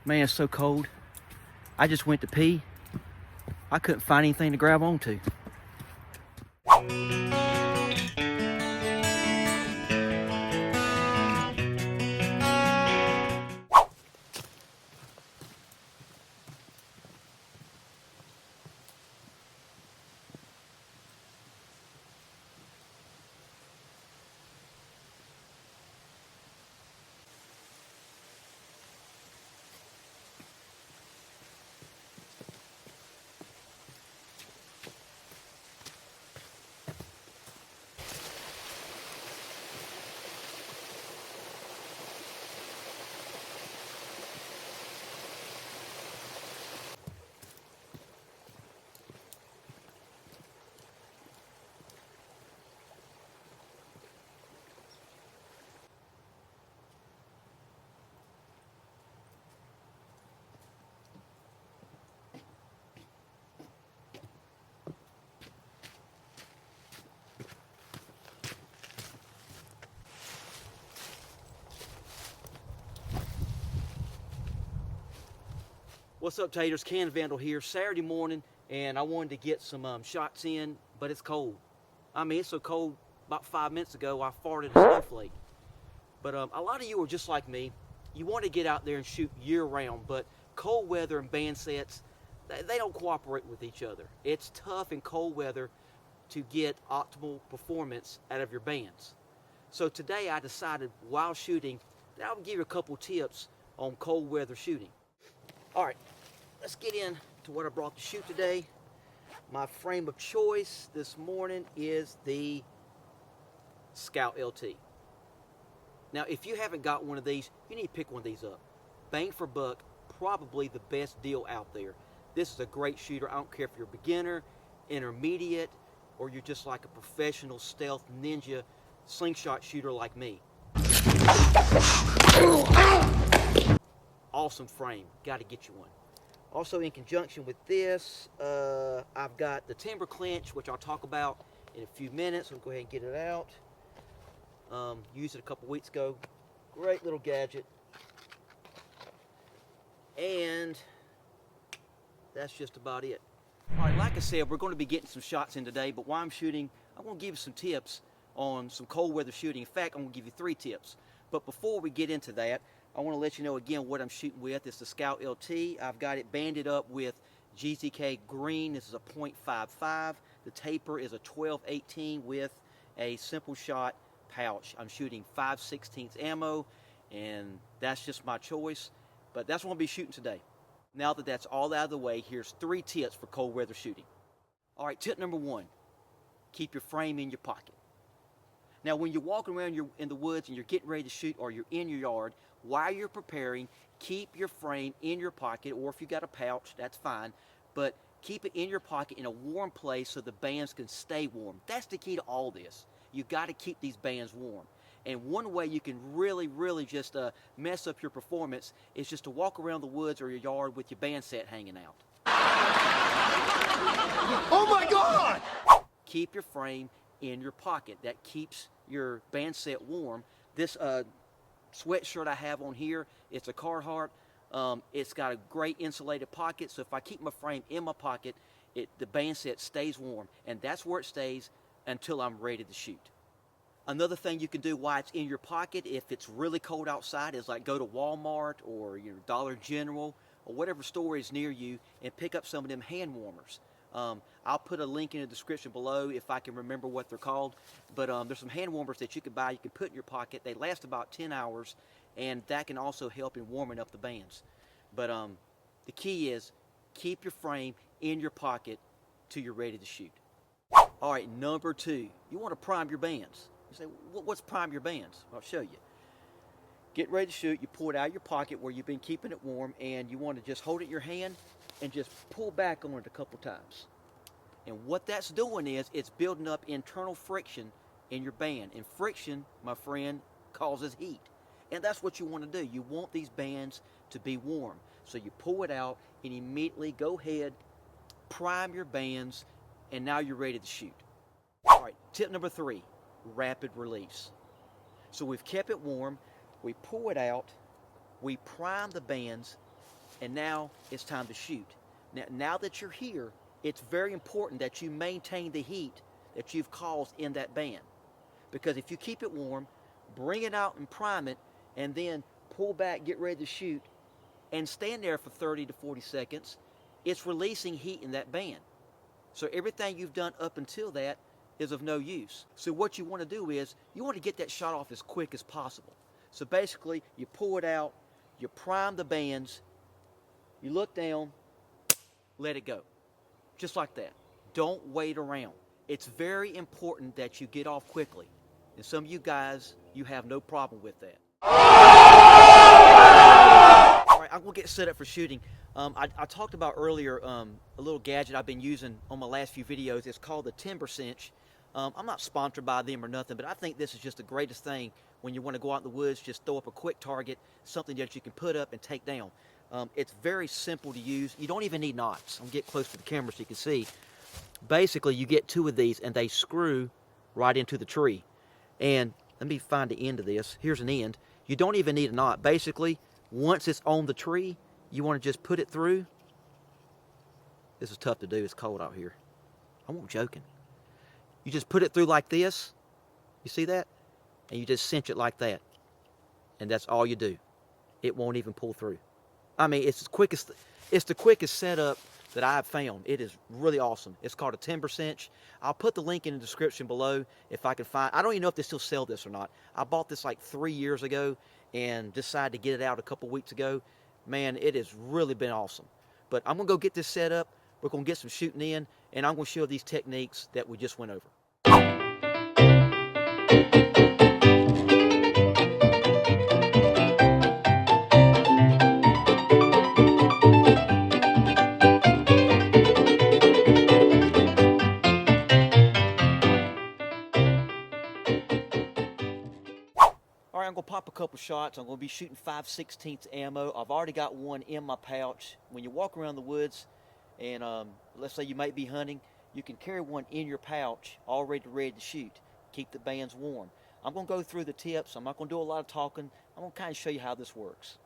Man, it's so cold. I just went to pee. I couldn't find anything to grab onto. What's up, Taters? Can Vandal here. Saturday morning, and I wanted to get some shots in, but it's cold. I mean, it's so cold. About 5 minutes ago, I farted a snowflake. But a lot of you are just like me. You want to get out there and shoot year-round, but cold weather and band sets, they don't cooperate with each other. It's tough in cold weather to get optimal performance out of your bands. So today, I decided while shooting that I would give you a couple tips on cold weather shooting. All right. Let's get into what I brought to shoot today. My frame of choice this morning is the Scout LT. Now, if you haven't got one of these, you need to pick one of these up. Bang for buck, probably the best deal out there. This is a great shooter. I don't care if you're a beginner, intermediate, or you're just like a professional stealth ninja slingshot shooter like me. Awesome frame. Got to get you one. Also, in conjunction with this, I've got the Timber Clinch, which I'll talk about in a few minutes. I'll go ahead and get it out. Used it a couple weeks ago. Great little gadget. And that's just about it. All right, like I said, we're going to be getting some shots in today, but while I'm shooting, I want to give you some tips on some cold weather shooting. In fact, I'm going to give you 3 tips. But before we get into that, I want to let you know again what I'm shooting with. It's the Scout LT. I've got it banded up with GZK green. This is a .55. The taper is a 12-18 with a simple shot pouch. I'm shooting 5/16 ammo, and that's just my choice. But that's what I'll be shooting today. Now that that's all out of the way, here's 3 tips for cold weather shooting. All right, tip number 1, keep your frame in your pocket. Now, when you're walking around in the woods and you're getting ready to shoot, or you're in your yard, while you're preparing, keep your frame in your pocket, or if you got a pouch, that's fine, but keep it in your pocket in a warm place so the bands can stay warm. That's the key to all this. You've got to keep these bands warm. And one way you can really just mess up your performance is just to walk around the woods or your yard with your band set hanging out. Oh my God! Keep your frame in your pocket. That keeps your band set warm. This sweatshirt I have on here, it's a Carhartt. It's got a great insulated pocket, so if I keep my frame in my pocket, the band set stays warm, and that's where it stays until I'm ready to shoot. Another thing you can do while it's in your pocket, if it's really cold outside, is like go to Walmart or your Dollar General or whatever store is near you and pick up some of them hand warmers. I'll put a link in the description below if I can remember what they're called. But there's some hand warmers that you can buy, you can put in your pocket. They last about 10 hours, and that can also help in warming up the bands. But the key is keep your frame in your pocket till you're ready to shoot. All right, number 2, you want to prime your bands. You say, what's prime your bands? I'll show you. Get ready to shoot, you pull it out of your pocket where you've been keeping it warm, and you want to just hold it in your hand and just pull back on it a couple times. And what that's doing is it's building up internal friction in your band. And friction, my friend, causes heat. And that's what you want to do. You want these bands to be warm. So you pull it out and immediately go ahead, prime your bands, and now you're ready to shoot. All right, tip number 3, rapid release. So we've kept it warm, we pull it out, we prime the bands, and now it's time to shoot. Now that you're here, it's very important that you maintain the heat that you've caused in that band. Because if you keep it warm, bring it out and prime it, and then pull back, get ready to shoot, and stand there for 30 to 40 seconds, it's releasing heat in that band. So everything you've done up until that is of no use. So what you want to do is, you want to get that shot off as quick as possible. So basically, you pull it out, you prime the bands, you look down, let it go. Just like that. Don't wait around. It's very important that you get off quickly. And some of you guys, you have no problem with that. All right, I'm gonna get set up for shooting. I talked about earlier a little gadget I've been using on my last few videos. It's called the Timber Cinch. I'm not sponsored by them or nothing, but I think this is just the greatest thing when you want to go out in the woods, just throw up a quick target, something that you can put up and take down. It's very simple to use. You don't even need knots. I'm gonna get close to the camera so you can see. Basically, you get two of these and they screw right into the tree. And let me find the end of this. Here's an end. You don't even need a knot. Basically, once it's on the tree, you want to just put it through. This is tough to do. It's cold out here. I'm not joking. You just put it through like this. You see that? And you just cinch it like that. And that's all you do. It won't even pull through. I mean, it's the quickest setup that I've found. It is really awesome. It's called a Timber Cinch. I'll put the link in the description below if I can find. I don't even know if they still sell this or not. I bought this like 3 years ago and decided to get it out a couple weeks ago. Man, it has really been awesome. But I'm gonna go get this set up. We're gonna get some shooting in, and I'm gonna show these techniques that we just went over. I'm going to pop a couple shots. I'm going to be shooting 5/16 ammo. I've already got one in my pouch. When you walk around the woods and let's say you might be hunting, you can carry one in your pouch already ready to shoot. Keep the bands warm. I'm going to go through the tips. I'm not going to do a lot of talking. I'm going to kind of show you how this works.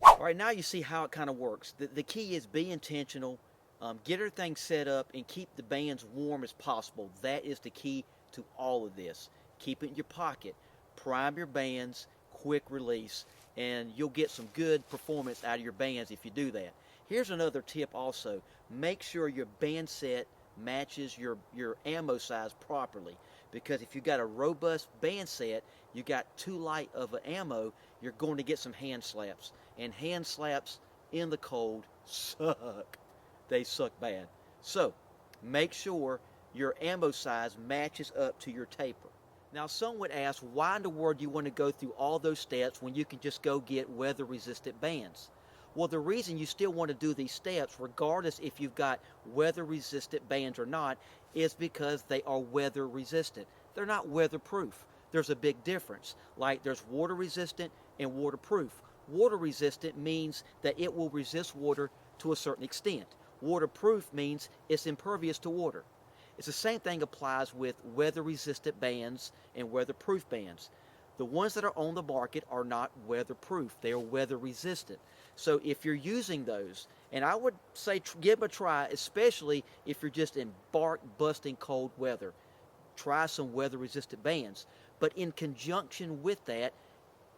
All right, now you see how it kind of works. The key is be intentional, get everything set up, and keep the bands warm as possible. That is the key to all of this. Keep it in your pocket, prime your bands, quick release, and you'll get some good performance out of your bands if you do that. Here's another tip also. Make sure your band set matches your ammo size properly, because if you got a robust band set, you got too light of an ammo, you're going to get some hand slaps. And hand slaps in the cold suck. They suck bad. So make sure your ammo size matches up to your taper. Now some would ask, why in the world do you want to go through all those steps when you can just go get weather resistant bands? Well, the reason you still want to do these steps, regardless if you've got weather resistant bands or not, is because they are weather resistant. They're not weatherproof. There's a big difference. Like there's water resistant and waterproof. Water resistant means that it will resist water to a certain extent. Waterproof means it's impervious to water. It's the same thing applies with weather resistant bands and weatherproof bands. The ones that are on the market are not weatherproof. They are weather resistant. So if you're using those, and I would say give them a try, especially if you're just in bark busting cold weather. Try some weather resistant bands. But in conjunction with that,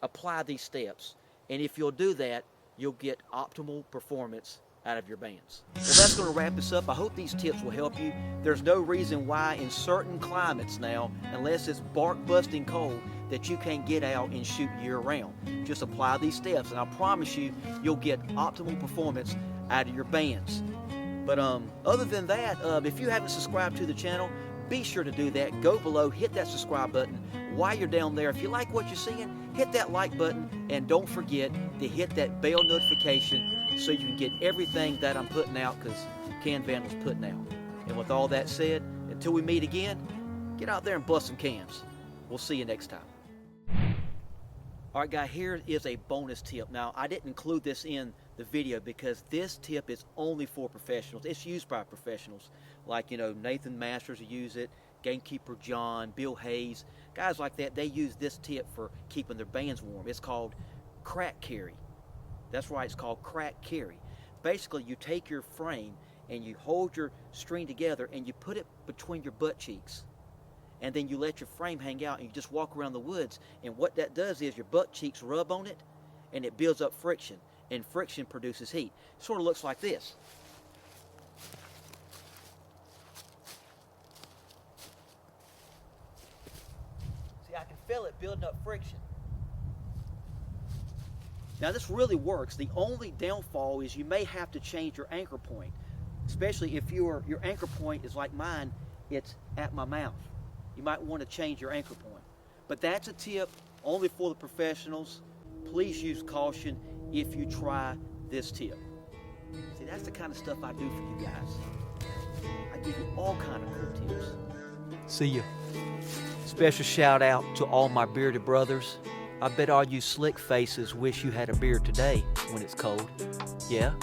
apply these steps. And if you'll do that, you'll get optimal performance out of your bands. Well, that's going to wrap this up. I hope these tips will help you. There's no reason why in certain climates now, unless it's bark busting cold, that you can get out and shoot year round. Just apply these steps and I promise you, you'll get optimal performance out of your bands. But other than that, if you haven't subscribed to the channel, be sure to do that. Go below, hit that subscribe button. While you're down there, if you like what you're seeing, hit that like button and don't forget to hit that bell notification so you can get everything that I'm putting out, because Can Vandal's putting out. And with all that said, until we meet again, get out there and bust some cans. We'll see you next time. All right, guys, here is a bonus tip. Now, I didn't include this in the video because this tip is only for professionals. It's used by professionals, like, you know, Nathan Masters will use it, Gamekeeper John, Bill Hayes, guys like that. They use this tip for keeping their bands warm. It's called crack carry. That's right, it's called crack carry. Basically, you take your frame and you hold your string together and you put it between your butt cheeks. And then you let your frame hang out and you just walk around the woods. And what that does is your butt cheeks rub on it and it builds up friction. And friction produces heat. Sort of looks like this. See, I can feel it building up friction. Now this really works. The only downfall is you may have to change your anchor point. Especially if your anchor point is like mine, it's at my mouth. You might want to change your anchor point. But that's a tip only for the professionals. Please use caution if you try this tip. See, that's the kind of stuff I do for you guys. I give you all kind of cool tips. See ya. Special shout out to all my bearded brothers. I bet all you slick faces wish you had a beard today when it's cold. Yeah?